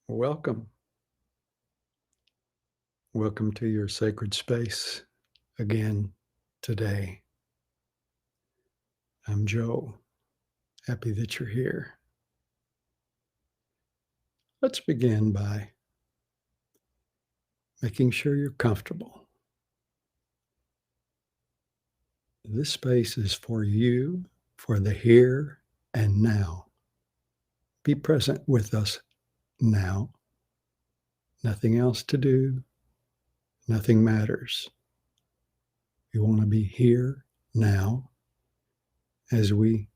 Welcome. Welcome to your sacred space again today. I'm Joe. Happy that you're here. Let's begin by making sure you're comfortable. This space is for you, for the here and now. Be present with us now. Nothing else to do. Nothing matters. We want to be here now as we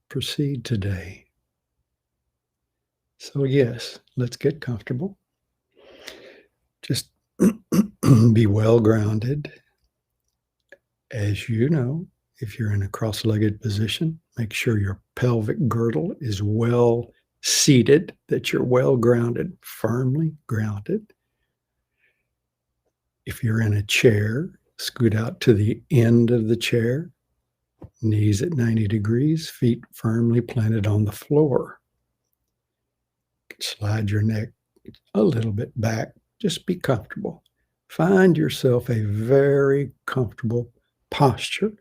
proceed today. So, yes, let's get comfortable. Just be well grounded. As you know, if you're in a cross-legged position, make sure your pelvic girdle is well seated, that you're well grounded, firmly grounded. If you're in a chair, scoot out to the end of the chair, knees at 90 degrees, feet firmly planted on the floor. Slide your neck a little bit back. Just be comfortable. Find yourself a very comfortable posture.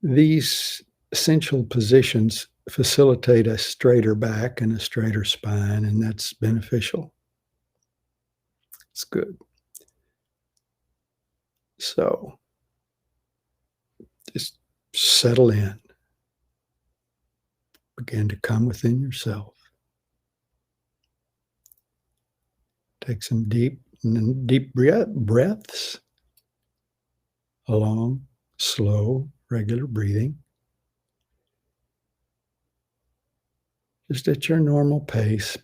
These essential positions facilitate a straighter back and a straighter spine, and that's beneficial. It's good. So just settle in. Begin to come within yourself. Take some deep breaths. Long, slow, regular breathing. Just at your normal pace.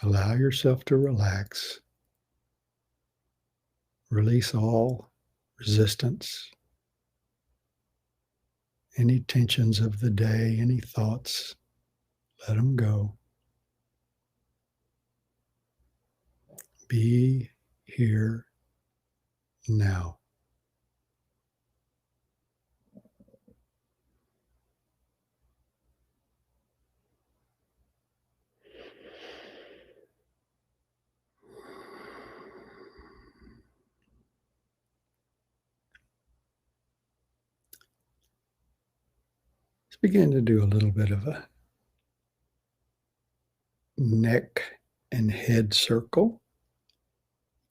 Allow yourself to relax. Release all resistance, any tensions of the day, any thoughts, let them go. Be here now. Let's begin to do a little bit of a neck and head circle.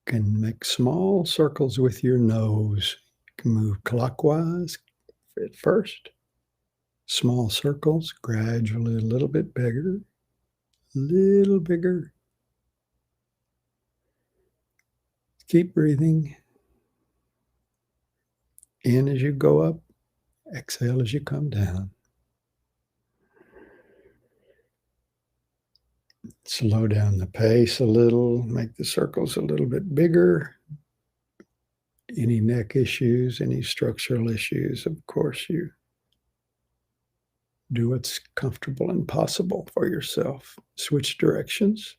You can make small circles with your nose. You can move clockwise at first. Small circles, gradually a little bit bigger, little bigger. Keep breathing. In as you go up, exhale as you come down. Slow down the pace a little, make the circles a little bit bigger. Any neck issues, any structural issues, of course, you do what's comfortable and possible for yourself. Switch directions.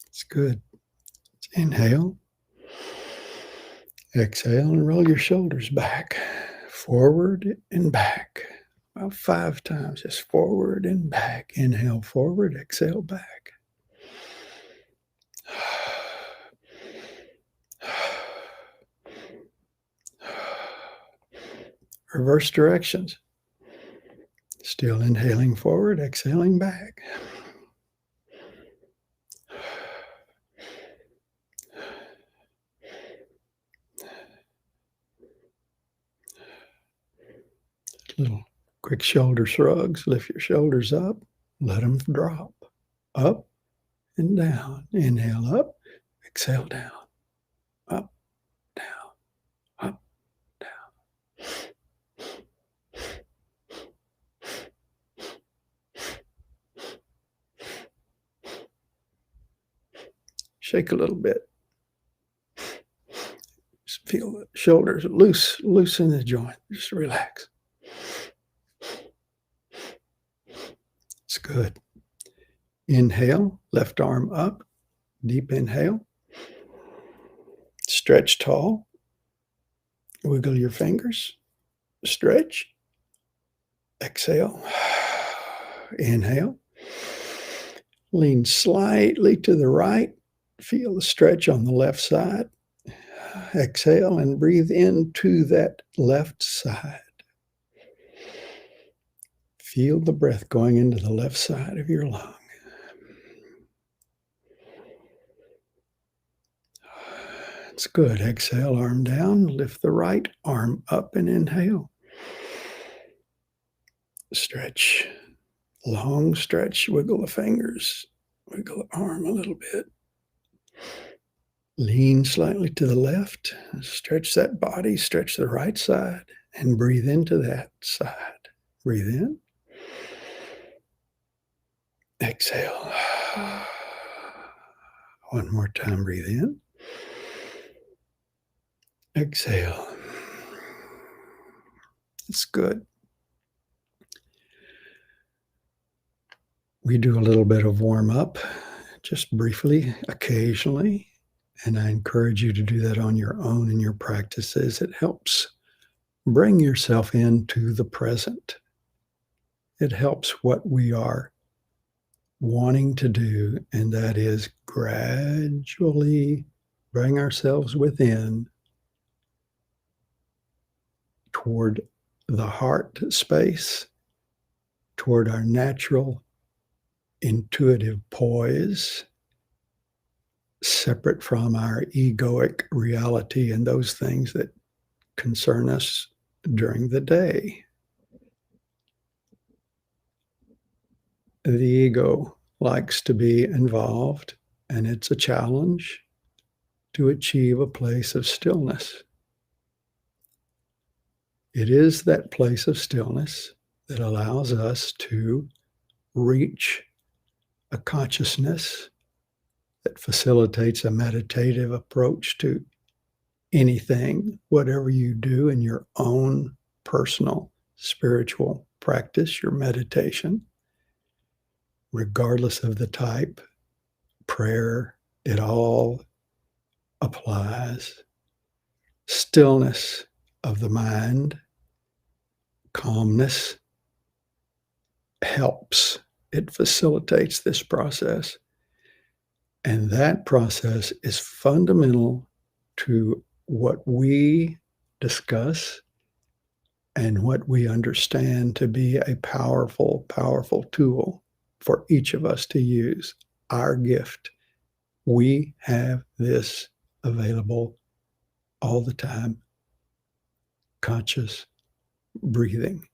It's good. Inhale. Exhale and roll your shoulders back, forward and back. About 5 times, just forward and back. Inhale forward, exhale back. Reverse directions. Still inhaling forward, exhaling back. Little quick shoulder shrugs. Lift your shoulders up. Let them drop. Up and down. Inhale up. Exhale down. Up, down. shake a little bit. Just feel the shoulders loosen the joint. Just relax. It's good. Inhale, left arm up, deep inhale. Stretch tall. Wiggle your fingers. Stretch. Exhale. Inhale. Lean slightly to the right. Feel the stretch on the left side. Exhale and breathe into that left side. Feel the breath going into the left side of your lung. It's good. Exhale, arm down. Lift the right arm up and inhale. Stretch. Long stretch. Wiggle the fingers. Wiggle the arm a little bit. Lean slightly to the left. Stretch that body. Stretch the right side. And breathe into that side. Breathe in. Exhale. One more time. Breathe in. Exhale. It's good. We do a little bit of warm up, just briefly, occasionally, and I encourage you to do that on your own in your practices. It helps bring yourself into the present. It helps what we are wanting to do, and that is gradually bring ourselves within toward the heart space, toward our natural intuitive poise, separate from our egoic reality and those things that concern us during the day. The ego likes to be involved, and it's a challenge to achieve a place of stillness. It is that place of stillness that allows us to reach a consciousness that facilitates a meditative approach to anything, whatever you do in your own personal spiritual practice, your meditation, regardless of the type, prayer, it all applies. Stillness of the mind, calmness helps. It facilitates this process. And that process is fundamental to what we discuss and what we understand to be a powerful, powerful tool for each of us to use. Our gift. We have this available all the time. Conscious breathing.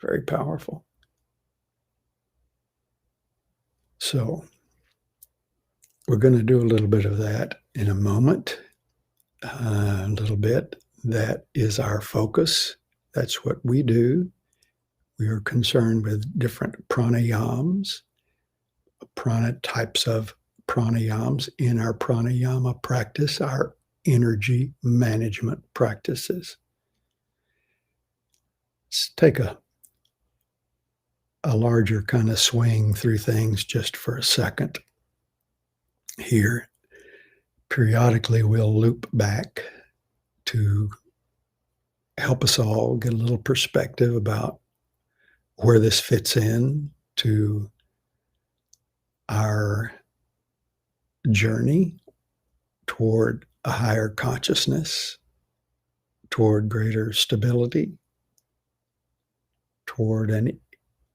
Very powerful. So we're going to do a little bit of that in a moment. A little bit. That is our focus. That's what we do. We are concerned with different pranayams, types of pranayams in our pranayama practice, our energy management practices. Let's take a larger kind of swing through things just for a second here. Periodically, we'll loop back to help us all get a little perspective about where this fits in to our journey toward a higher consciousness, toward greater stability, toward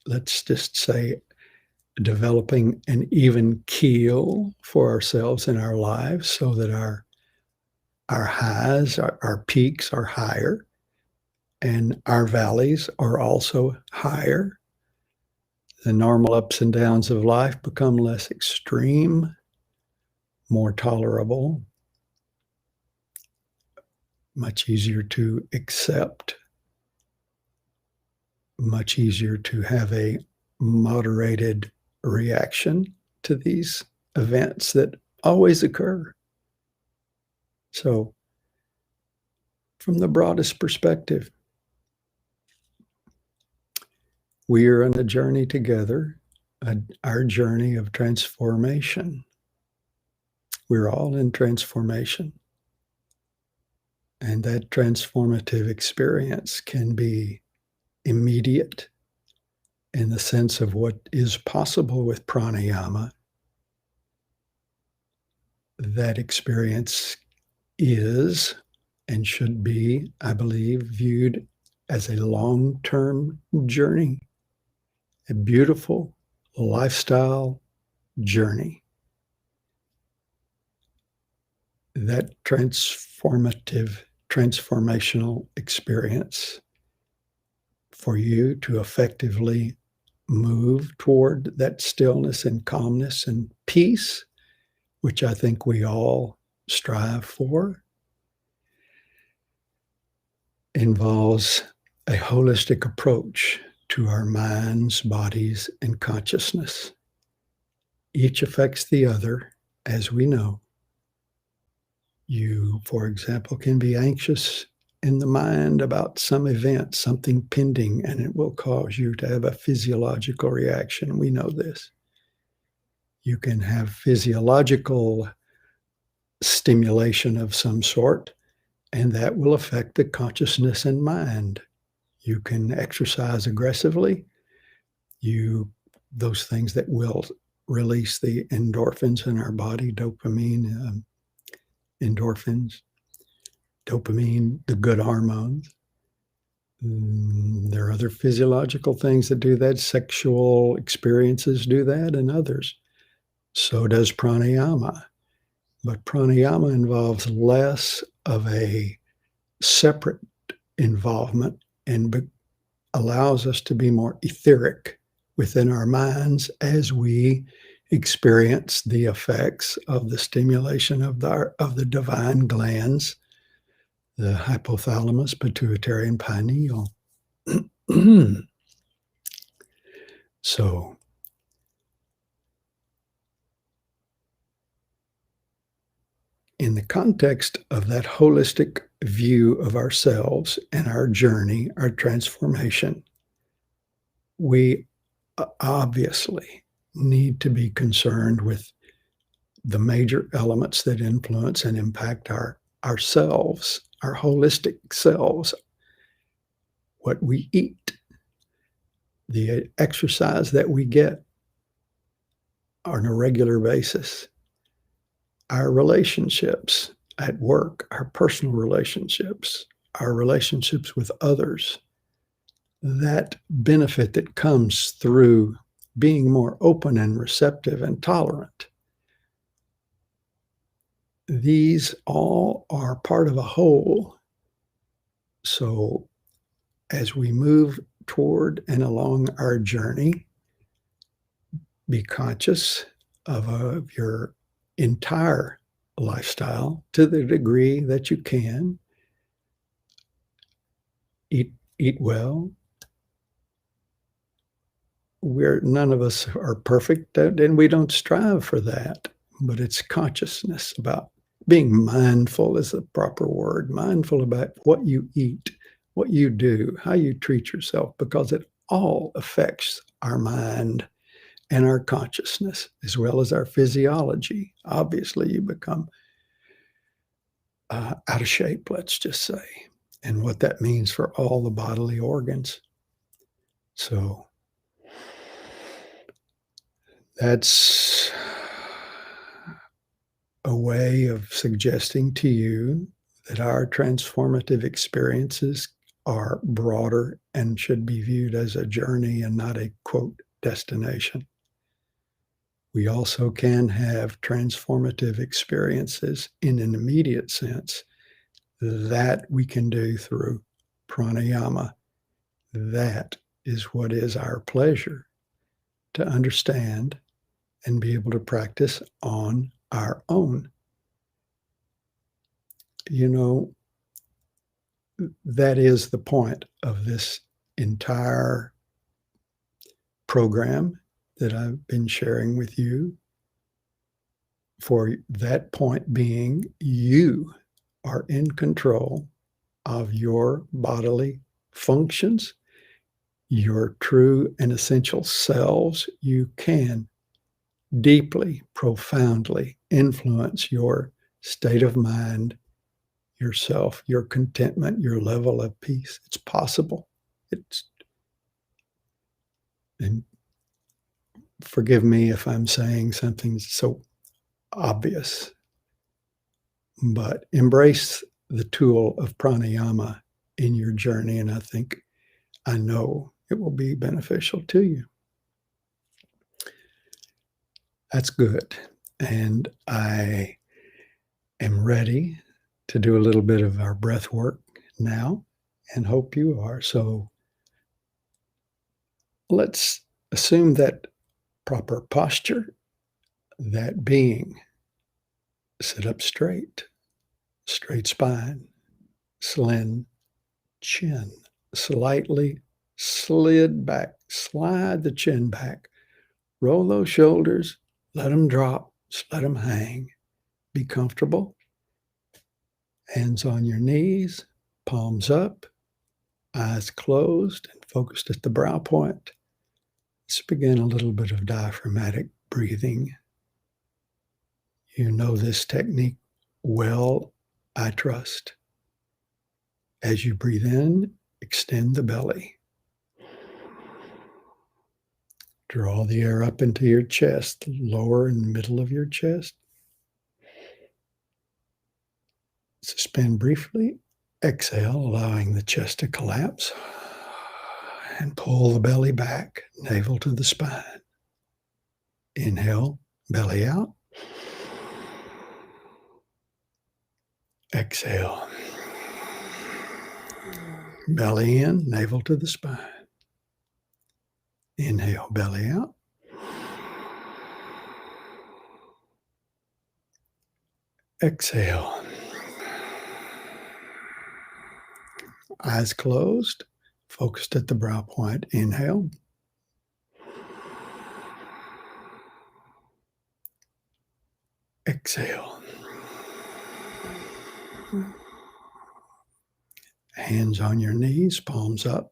let's just say, developing an even keel for ourselves in our lives so that our highs, our peaks are higher, and our valleys are also higher. The normal ups and downs of life become less extreme, more tolerable, much easier to accept, much easier to have a moderated reaction to these events that always occur. So, from the broadest perspective, we are on a journey together, our journey of transformation. We're all in transformation. And that transformative experience can be immediate in the sense of what is possible with pranayama. That experience is and should be, I believe, viewed as a long-term journey, a beautiful lifestyle journey. That transformational experience for you to effectively move toward that stillness and calmness and peace, which I think we all strive for, involves a holistic approach to our minds, bodies, and consciousness. Each affects the other, as we know. You, for example, can be anxious in the mind about some event, something pending, and it will cause you to have a physiological reaction. We know this. You can have physiological stimulation of some sort, and that will affect the consciousness and mind. You can exercise aggressively. Those things that will release the endorphins in our body, dopamine, endorphins, dopamine, the good hormones. There are other physiological things that do that. Sexual experiences do that, and others. So does pranayama. But pranayama involves less of a separate involvement and allows us to be more etheric within our minds as we experience the effects of the stimulation of the divine glands, the hypothalamus, pituitary, and pineal. So, in the context of that holistic view of ourselves and our journey, our transformation, we obviously need to be concerned with the major elements that influence and impact ourselves, our holistic selves, what we eat, the exercise that we get on a regular basis, our relationships at work, our personal relationships, our relationships with others, that benefit that comes through being more open and receptive and tolerant. These all are part of a whole. So as we move toward and along our journey, be conscious of your entire lifestyle to the degree that you can. Eat well. None of us are perfect, and we don't strive for that. But it's consciousness about being mindful is the proper word. Mindful about what you eat, what you do, how you treat yourself, because it all affects our mind and our consciousness, as well as our physiology. Obviously, you become out of shape, let's just say, and what that means for all the bodily organs. So that's a way of suggesting to you that our transformative experiences are broader and should be viewed as a journey and not a, quote, destination. We also can have transformative experiences in an immediate sense that we can do through pranayama. That is what is our pleasure to understand and be able to practice on our own. You know, that is the point of this entire program that I've been sharing with you For that point being, you are in control of your bodily functions, your true and essential selves. You can deeply, profoundly influence your state of mind, yourself, your contentment, your level of peace. It's possible. It's, and forgive me if I'm saying something so obvious, but embrace the tool of pranayama in your journey, and I know it will be beneficial to you. That's good. And I am ready to do a little bit of our breath work now, and hope you are. So let's assume that proper posture, that being. Sit up straight, straight spine, slim chin, slightly slid back, slide the chin back, roll those shoulders, let them drop, just let them hang. Be comfortable. Hands on your knees, palms up, eyes closed and focused at the brow point. Let's begin a little bit of diaphragmatic breathing. You know this technique well, I trust. As you breathe in, extend the belly. Draw the air up into your chest, lower and middle of your chest. Suspend briefly. Exhale, allowing the chest to collapse. And pull the belly back, navel to the spine. Inhale, belly out. Exhale. Belly in, navel to the spine. Inhale, belly out. Exhale. Eyes closed, focused at the brow point. Inhale. Exhale. Hands on your knees, palms up.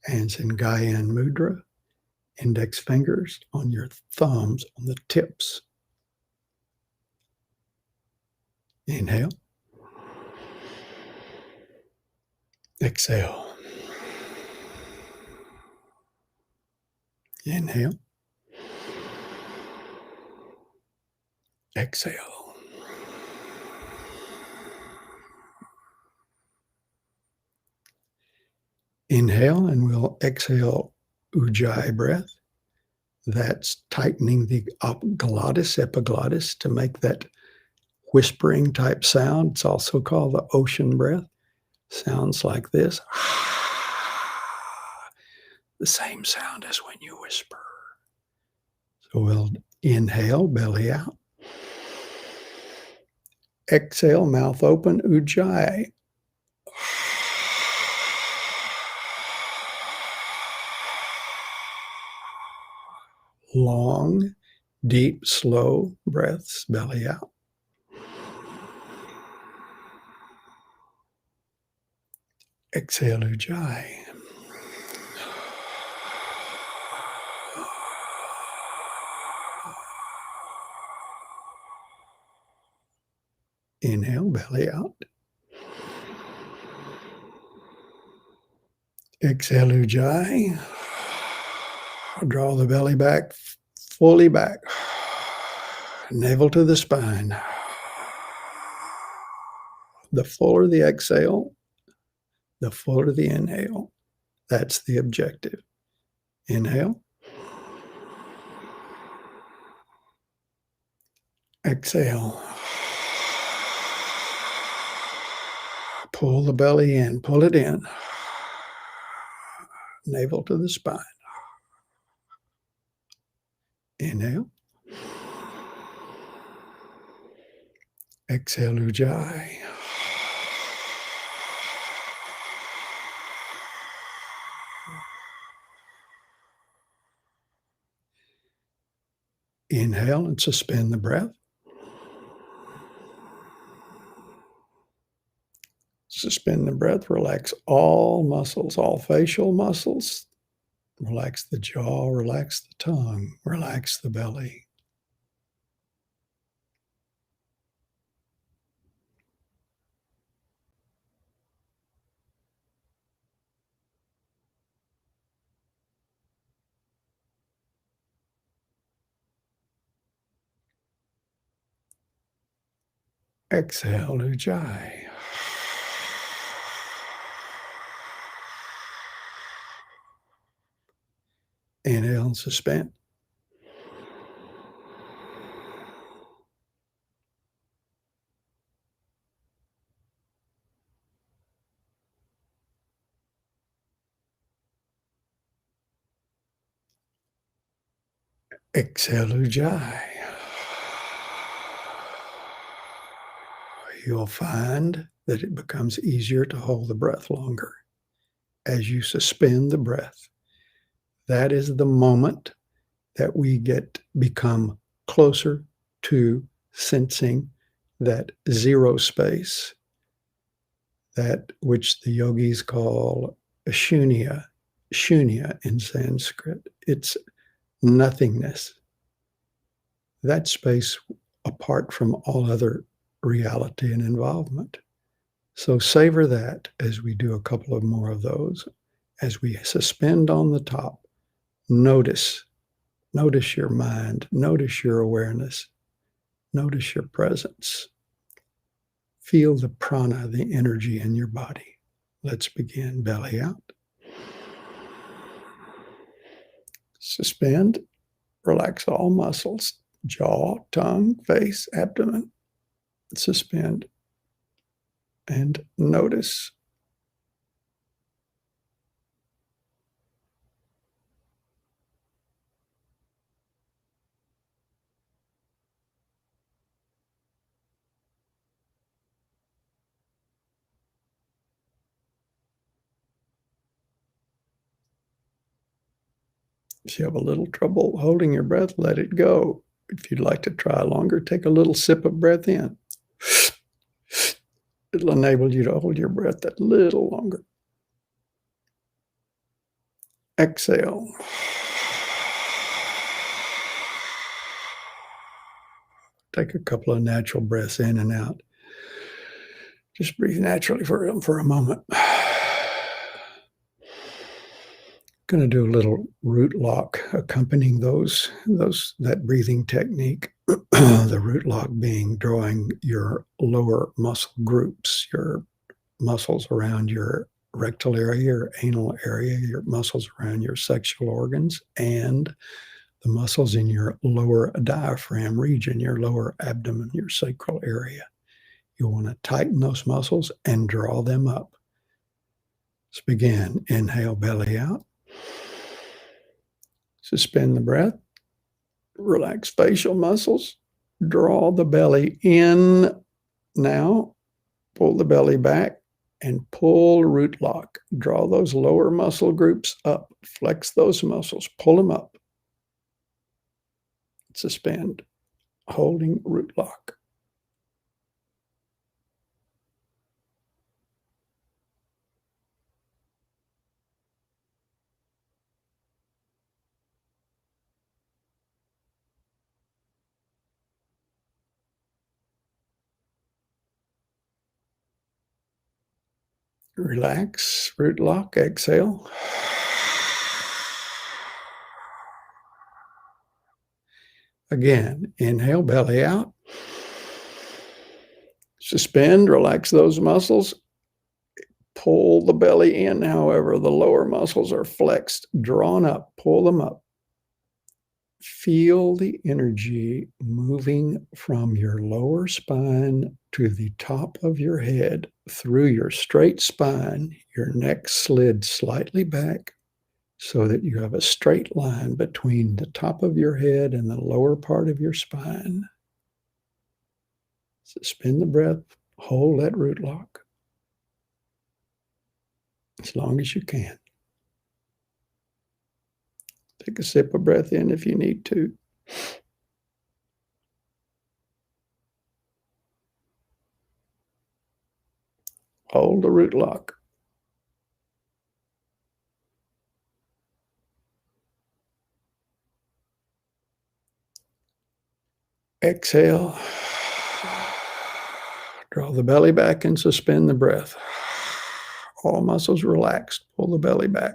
Hands in Gyan Mudra. Index fingers on your thumbs on the tips. Inhale. Exhale. Inhale. Exhale. Inhale, and we'll exhale Ujjayi breath. That's tightening the epiglottis, to make that whispering type sound. It's also called the ocean breath. Sounds like this. The same sound as when you whisper. So we'll inhale, belly out. Exhale, mouth open, Ujjayi. Long, deep, slow breaths, belly out. Exhale, Ujjayi. Inhale, belly out. Exhale, Ujjayi. Draw the belly back, fully back. Navel to the spine. The fuller the exhale, the fuller the inhale. That's the objective. Inhale. Exhale. Pull the belly in, pull it in. Navel to the spine. Inhale. Exhale, Ujjayi. Inhale and suspend the breath. Suspend the breath, relax all muscles, all facial muscles. Relax the jaw, relax the tongue, relax the belly. Exhale, Ujjayi. Inhale, suspend. Exhale, Ujjayi. You'll find that it becomes easier to hold the breath longer as you suspend the breath. That is the moment that we become closer to sensing that zero space, that which the yogis call shunya in Sanskrit. It's nothingness. That space apart from all other reality and involvement. So savor that as we do a couple of more of those. As we suspend on the top, notice your mind, notice your awareness, notice your presence. Feel the prana, the energy in your body. Let's begin. Belly out. Suspend. Relax all muscles, jaw, tongue, face, abdomen. Suspend. And notice. If you have a little trouble holding your breath, let it go. If you'd like to try longer, take a little sip of breath in. It'll enable you to hold your breath that little longer. Exhale. Take a couple of natural breaths in and out. Just breathe naturally for a moment. Going to do a little root lock accompanying that breathing technique. The root lock being drawing your lower muscle groups, your muscles around your rectal area, your anal area, your muscles around your sexual organs, and the muscles in your lower diaphragm region, your lower abdomen, your sacral area. You want to tighten those muscles and draw them up. Let's begin. Inhale, belly out. Suspend the breath. Relax facial muscles. Draw the belly in now. Pull the belly back and pull root lock. Draw those lower muscle groups up. Flex those muscles. Pull them up. Suspend. Holding root lock. Relax, root lock, exhale. Again, inhale, belly out. Suspend, relax those muscles. Pull the belly in, however, the lower muscles are flexed, drawn up, pull them up. Feel the energy moving from your lower spine to the top of your head, through your straight spine, your neck slid slightly back so that you have a straight line between the top of your head and the lower part of your spine. Suspend the breath, hold that root lock as long as you can. Take a sip of breath in if you need to. Hold the root lock. Exhale. Draw the belly back and suspend the breath. All muscles relaxed. Pull the belly back.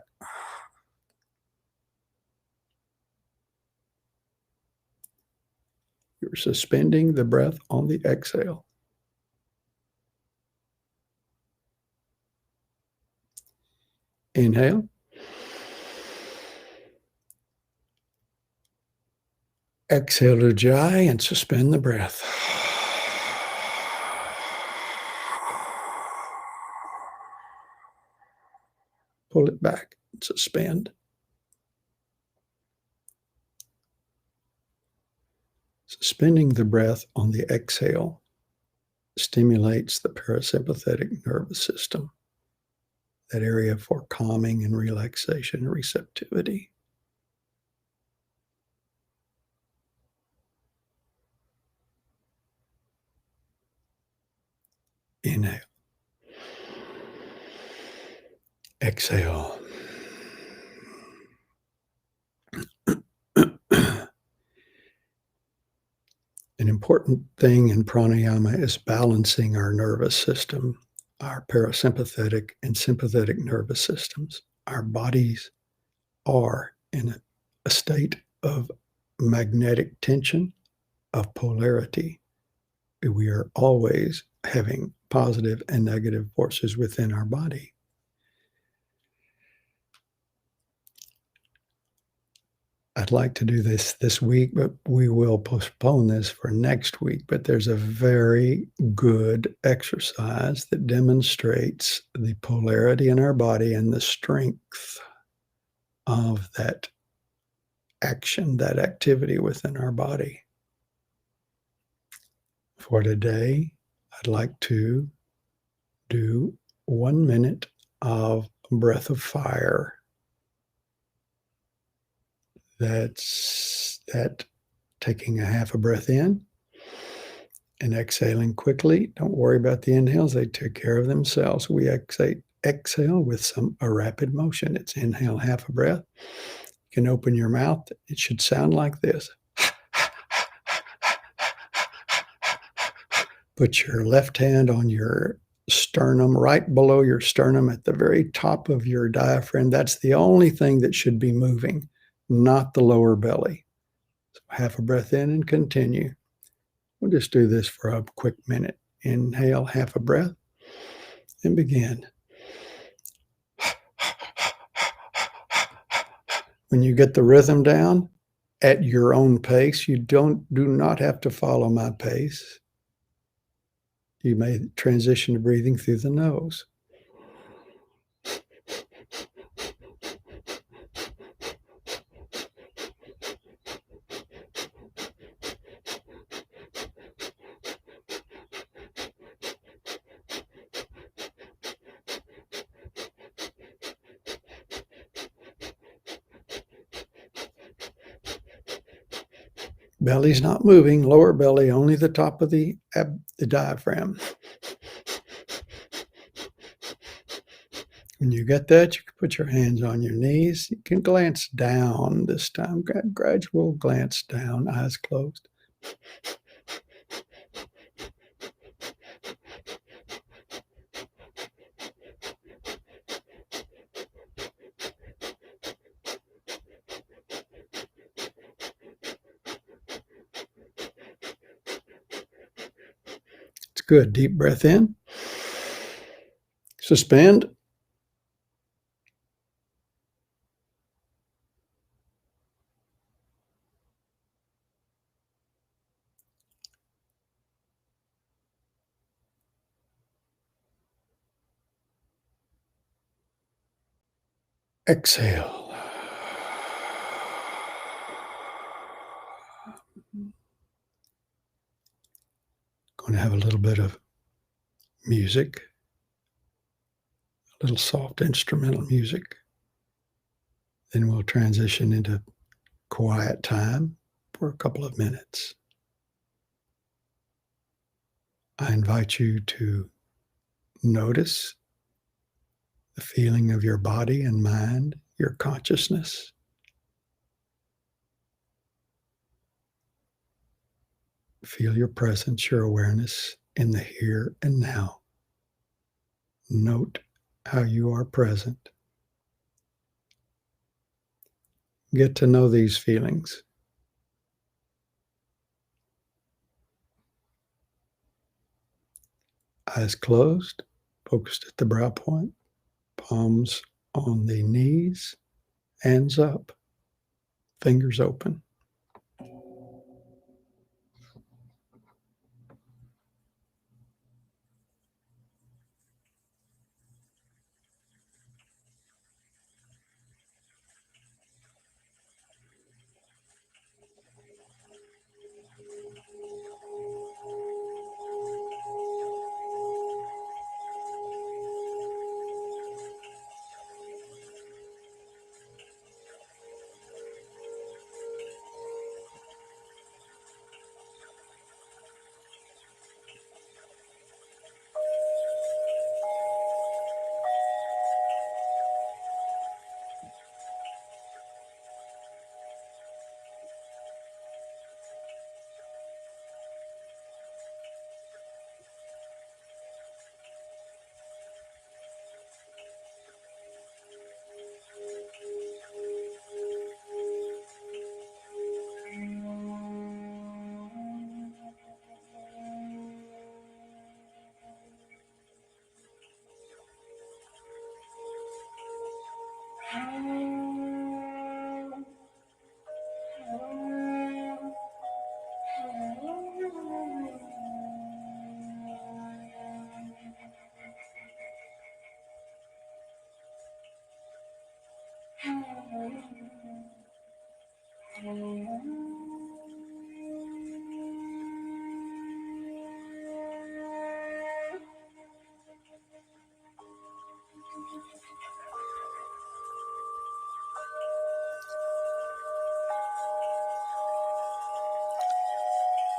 You're suspending the breath on the exhale. Inhale. Exhale to Ujjayi and suspend the breath. Pull it back. Suspend. Suspending the breath on the exhale stimulates the parasympathetic nervous system, that area for calming and relaxation and receptivity. Inhale. Exhale. An important thing in pranayama is balancing our nervous system, our parasympathetic and sympathetic nervous systems. Our bodies are in a state of magnetic tension, of polarity. We are always having positive and negative forces within our body. I'd like to do this week, but we will postpone this for next week. But there's a very good exercise that demonstrates the polarity in our body and the strength of that action, that activity within our body. For today, I'd like to do 1 minute of breath of fire. That's taking a half a breath in and exhaling quickly. Don't worry about the inhales. They take care of themselves. We exhale with a rapid motion. It's inhale half a breath. You can open your mouth. It should sound like this. Put your left hand on your sternum, right below your sternum at the very top of your diaphragm. That's the only thing that should be moving, not the lower belly. So half a breath in and continue. We'll just do this for a quick minute. Inhale, half a breath, and begin. When you get the rhythm down at your own pace, you do not have to follow my pace. You may transition to breathing through the nose. Belly's not moving, lower belly, only the top of the diaphragm. When you get that, you can put your hands on your knees. You can glance down this time, gradual glance down, eyes closed. It's good. Deep breath in. Suspend. Exhale. Going to have a little bit of music, a little soft instrumental music. Then we'll transition into quiet time for a couple of minutes. I invite you to Notice the feeling of your body and mind, your consciousness. Feel your presence, your awareness in the here and now. Note how you are present. Get to know these feelings. Eyes closed, focused at the brow point, palms on the knees, hands up, fingers open.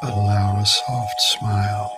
Allow a soft smile.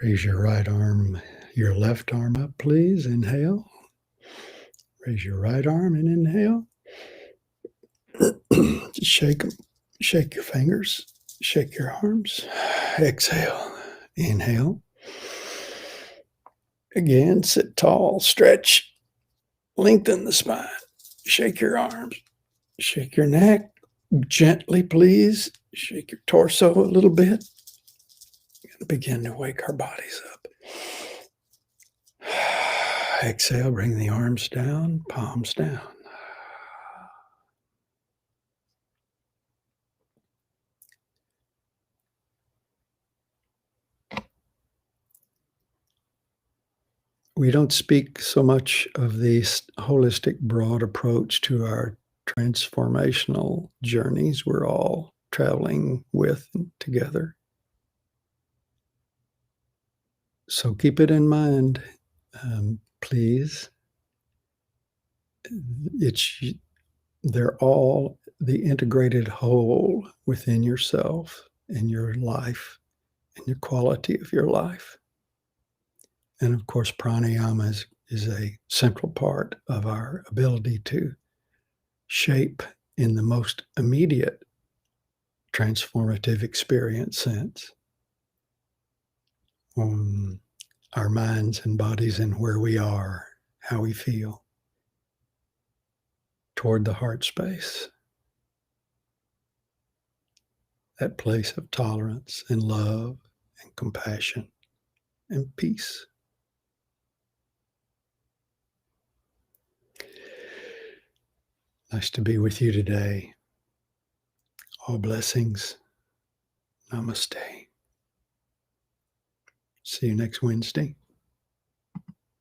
Raise your right arm, your left arm up, please. Inhale. Raise your right arm and inhale. Just shake them. Shake your fingers. Shake your arms. Exhale. Inhale. Again, sit tall, stretch, lengthen the spine. Shake your arms. Shake your neck. Gently, please. Shake your torso a little bit. Begin to wake our bodies up. Exhale, bring the arms down, palms down. We don't speak so much of this holistic, broad approach to our transformational journeys we're all traveling with and together. So keep it in mind, please. They're all the integrated whole within yourself and your life and the quality of your life. And of course, pranayama is a central part of our ability to shape in the most immediate transformative experience sense our minds and bodies and where we are, how we feel toward the heart space, that place of tolerance and love and compassion and peace. Nice to be with you today. All blessings. Namaste. See you next Wednesday.